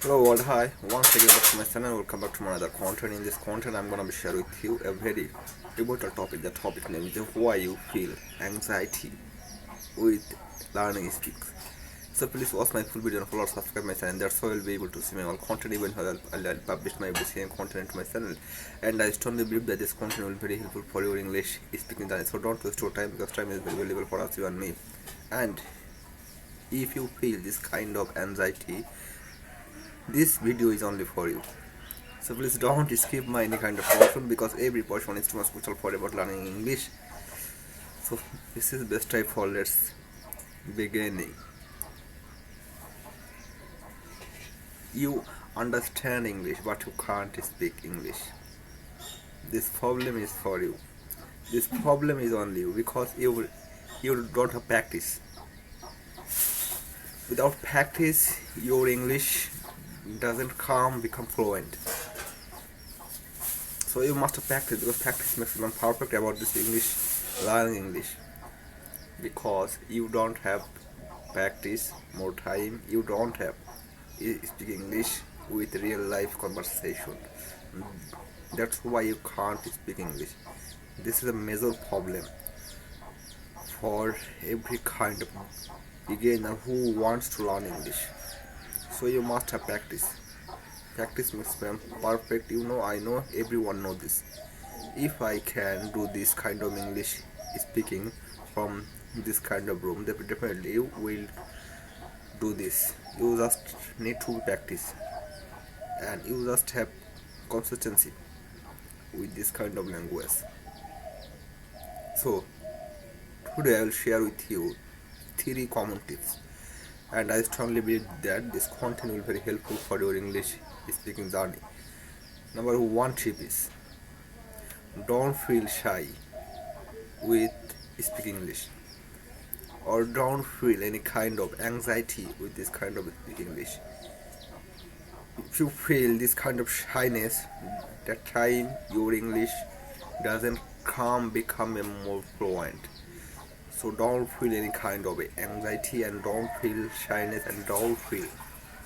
Hello world, hi. Once again back to my channel. Welcome back to my other content. In this content I'm gonna be sharing with you a very pivotal topic. The topic name is why you feel anxiety with learning speaks. So please watch my full video and follow or subscribe my channel. That's how you'll be able to see my all content even while I'll publish my same content to my channel. And I strongly believe that this content will be very helpful for your English speaking channel. So don't waste your time because time is very valuable for us, you and me. And if you feel this kind of anxiety, this video is only for you. So please don't skip my any kind of portion because every portion is too much crucial for about learning English. So this is best time for let's beginning. You understand English but you can't speak English. This problem is for you. This problem is on you because you don't have practice. Without practice your English doesn't become fluent. So you must practice because practice makes you perfect about this English, learning English. Because you don't have practice, more time, you don't have speak English with real life conversation. That's why you can't speak English. This is a major problem for every kind of beginner who wants to learn English. So you must have practice. Practice makes them perfect. I know, everyone know this. If I can do this kind of English speaking from this kind of room, then definitely you will do this. You just need to practice and you just have consistency with this kind of language. So today I will share with you 3 common tips, and I strongly believe that this content will be very helpful for your English speaking journey. Number 1 tip is don't feel shy with speaking English, or don't feel any kind of anxiety with this kind of speaking English. If you feel this kind of shyness, that time your English doesn't become a more fluent. So don't feel any kind of anxiety and don't feel shyness and don't feel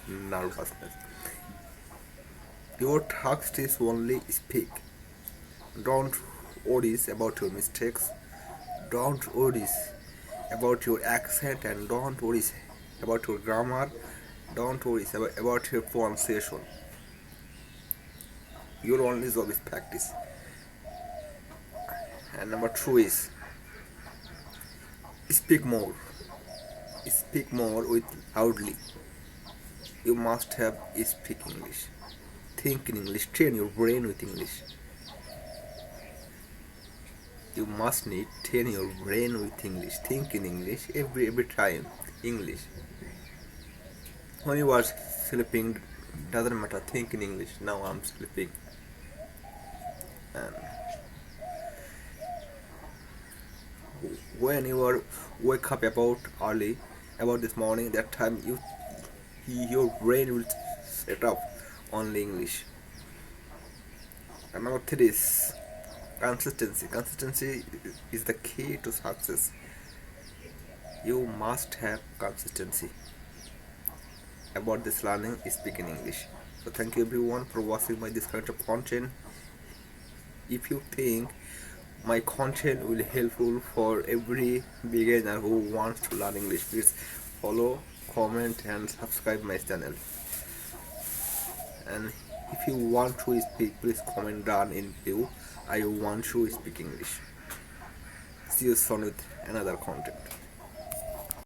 nervousness. Your task is only speak. Don't worry about your mistakes. Don't worry about your accent and don't worry about your grammar. Don't worry about your pronunciation. Your only job is practice. And number 2 is speak more. Speak more with loudly. You must have speak English. Think in English. Train your brain with English. You must need train your brain with English. Think in English every time. English. When you are sleeping, doesn't matter. Think in English. Now I'm sleeping. And when you are wake up about early, about this morning, that time your brain will set up only English. And number 3 is consistency. Consistency is the key to success. You must have consistency about this learning speaking English. So thank you everyone for watching my this kind of content. If you think my content will be helpful for every beginner who wants to learn English, please follow, comment and subscribe my channel. And if you want to speak, please comment down in view I want to speak English. See you soon with another content.